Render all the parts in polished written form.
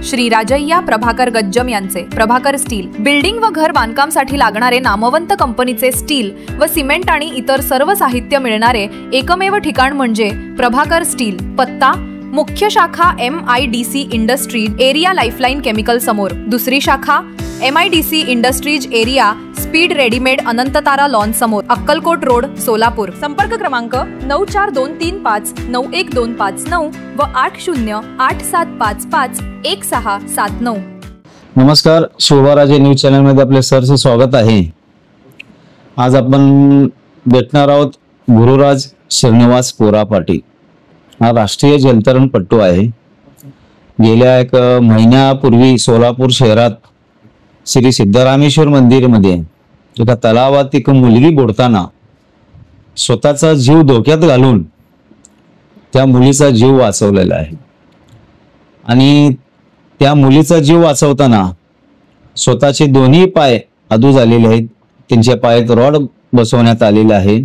श्री राजय्या प्रभाकर गज्जम यांचे Prabhakar steel building व घर बांधकामासाठी लागणारे नामवंत कंपनीचे स्टील व सिमेंट आणि इतर सर्व साहित्य मिळणारे एकमेव ठिकाण म्हणजे प्रभाकर स्टील। पत्ता मुख्य शाखा MIDC industries area Lifeline chemical समोर, दुसरी शाखा MIDC industries area speed readymade Anantatara lawn समोर, अक्कलकोट रोड सोलापूर। संपर्क क्रमांक 9423591259 व 8087551679। नमस्कार, शोभाराजे न्यूज चॅनल मध्ये आपले सरचे स्वागत आहे। आज आपण भेटणार आहोत गुरुराज श्रीनिवास कोरा पाटील। हा राष्ट्रीय जलतरणपटू आहे। गेल्या एक महिन्यापूर्वी सोलापूर शहरात श्री सिद्धरामेश्वर मंदिरमध्ये एका तलावात एक मुलगी बुडताना स्वतःचा जीव धोक्यात घालून त्या मुलीचा जीव वाचवलेला आहे। आणि त्या मुलीचा जीव वाचवताना स्वतःचे दोन्ही पाय अधू झालेले आहेत, त्यांच्या पायात रॉड बसवण्यात आलेले आहे।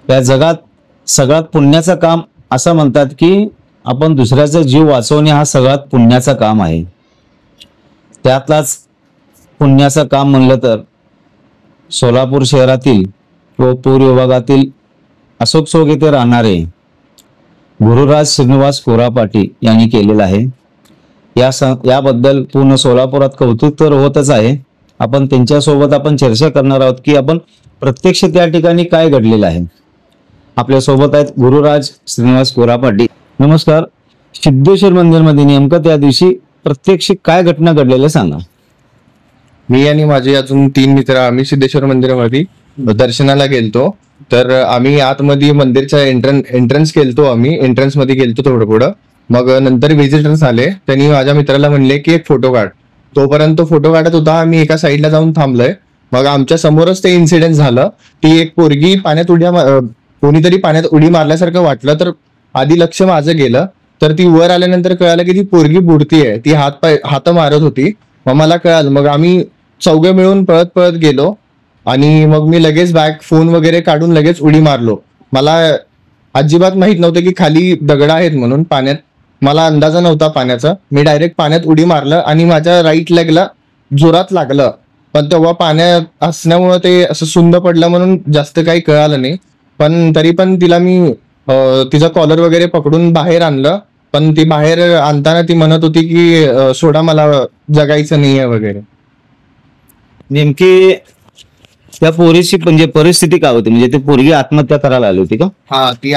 त्या जगात सगळ्यात पुण्याचं काम असं म्हणतात की आपण दुसऱ्याचा जीव वाचवणे हा सगळ्यात पुण्याचं काम आहे। त्यातलाच पुण्याचं काम म्हणलं तर सोलापूर शहरातील व पूर्व विभागातील अशोक चौक येथे राहणारे गुरुराज श्रीनिवास कोरा पाटील यांनी केलेलं आहे। याबद्दल पूर्ण सोलापुरात कौतुक तर होतच आहे। आपण त्यांच्यासोबत आपण चर्चा करणार आहोत की आपण प्रत्यक्ष त्या ठिकाणी काय घडलेलं आहे। आपल्या सोबत आहेत गुरुराज श्रीनिवास कोरा पाटील। नमस्कार। सिद्धेश्वर मंदिरमध्ये नेमकं त्या दिवशी प्रत्यक्ष काय घटना घडलेल्या सांगा। मी आणि माझे अजून 3 मित्र आम्ही सिद्धेश्वर मंदिरामध्ये दर्शनाला गेलतो। तर आम्ही आतमध्ये मंदिरच्या एंट्रन्स केलतो, आम्ही एंट्रन्स मध्ये गेलतो थोडं पुढं। मग नंतर व्हिजिटर्स आले, त्यांनी माझ्या मित्राला म्हणले की एक फोटो काढ। तोपर्यंत फोटो काढत होता, आम्ही एका साईडला जाऊन थांबलोय। मग आमच्या समोरच ते इन्सिडेंट झालं। ती एक पोरगी कोणीतरी पाण्यात उडी मारल्यासारखं वाटलं, तर आधी लक्ष माझं गेलं। तर ती वर आल्यानंतर कळालं की ती पोरगी बुडतीये, ती हात मारत होती। मग मला कळालं, मग आम्ही चौघे मिळून पळत पळत गेलो आणि मग मी लगेच बॅग फोन वगैरे काढून लगेच उडी मारलो। मला अजिबात माहित नव्हतं की खाली दगड आहेत म्हणून, पाण्यात मला अंदाजा नव्हता पाण्याचा। मी डायरेक्ट पाण्यात उडी मारलं आणि माझ्या राईट लेगला जोरात लागलं, पण तेव्हा पाण्यात असल्यामुळे ते असं सुंद पडलं म्हणून जास्त काही कळालं नाही। पण तरी पण तिला मी तिचा कॉलर वगैरे पकडून बाहेर आणलं, पण ती बाहेर आणताना ती म्हणत होती की सोडा, मला जगायचं नाहीये वगैरे। नेमकी त्या पोरीची म्हणजे परिस्थिती काय होती? म्हणजे ती पोरगी आत्महत्या करायला आली होती का? हा, ती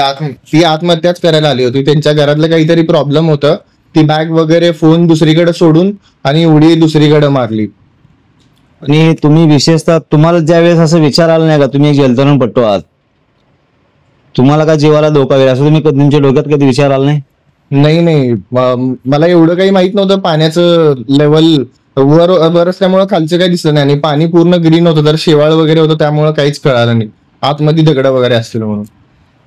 आत्महत्याच करायला आली होती। त्यांच्या घरातलं काहीतरी प्रॉब्लेम होतं। ती बॅग वगैरे फोन दुसरीकडे सोडून आणि उडी दुसरीकडे मारली। आणि तुम्ही विशेषतः तुम्हाला ज्यावेळेस असं विचार आला नाही का तुम्ही एक जलतरणपटू आहात, तुम्हाला का जीवाला धोका होईल असं तुमच्या डोक्यात कधी विचार आला नाही? नाही, मला एवढं काही माहित नव्हतं। पाण्याचं लेवल वर असल्यामुळे खालचं काही दिसलं नाही आणि पाणी पूर्ण ग्रीन होतं, तर शेवाळ वगैरे होतं, त्यामुळे काहीच कळालं नाही आतमध्ये दगड वगैरे असतील म्हणून।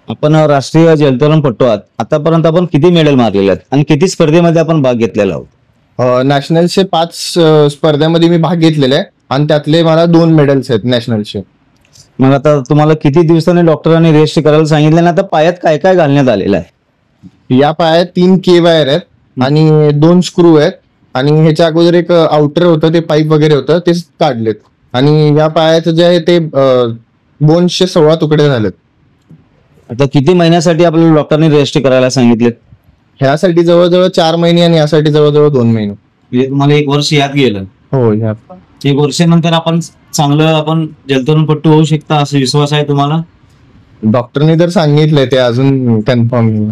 आपण राष्ट्रीय जलतरणपटू आहात, आतापर्यंत आपण किती मेडल मारलेले आहेत आणि किती स्पर्धेमध्ये आपण भाग घेतलेला आहोत? नॅशनलचे 5 स्पर्धेमध्ये मी भाग घेतलेला आहे आणि त्यातले मला 2 मेडल्स आहेत नॅशनलचे। मग आता तुम्हाला किती दिवसांनी डॉक्टरांनी रेस्ट करायला सांगितलं ना? आता पायात काय काय घालण्यात आलेलं आहे? या पायात 3 के वायर आहेत आणि 2 स्क्रू आहेत आणि ह्याच्या अगोदर एक आउटर होतं, ते पाईप वगैरे होतं, ते काढलेत। आणि या पायाचं जे आहे ते बोन्सचे 16 तुकडे झालेत। आता किती महिन्यासाठी आपल्याला डॉक्टरांनी रेस्ट करायला सांगितले? ह्यासाठी जवळजवळ 4 महिने आणि यासाठी जवळजवळ 2 महिने। म्हणजे तुम्हाला 1 वर्ष यात गेलं? हो, 1 वर्षानंतर आपण चांगलं जलतरणपटू होऊ शकता असा विश्वास आहे तुम्हाला? डॉक्टरने तर सांगितलंय, ते अजून कन्फर्म।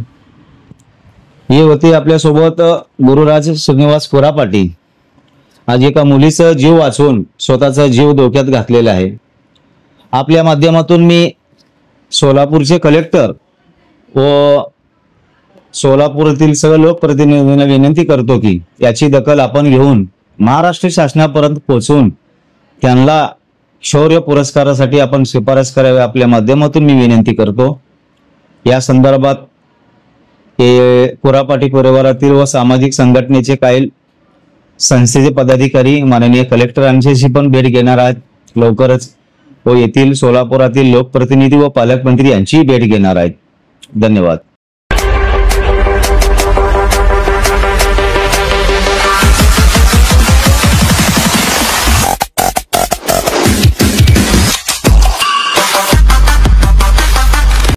हे होते आपल्या सोबत गुरुराज श्रीनिवास कोरा पाटील। आज एका मुलीचा जीव वाचवून स्वतःचा जीव धोक्यात घातलेला आहे। आपल्या माध्यमातून मी सोलापूरचे कलेक्टर व सोलापूरातील सगळ्या लोकप्रतिनिधींना विनंती करतो की याची दखल आपण घेऊन महाराष्ट्र शासनापर्यंत पोहोचून त्यांना शौर्य पुरस्कारासाठी आपण शिफारस करावी, आपल्या माध्यमातून मी विनंती करतो। या संदर्भात कोरा पाटील परिवारातील व सामाजिक संघटनेचे काही संस्थेचे पदाधिकारी माननीय कलेक्टरांशी पण भेट घेणार आहेत लवकरच, व येथील सोलापुरातील लोकप्रतिनिधी व पालकमंत्री यांची भेट घेणार आहेत। धन्यवाद।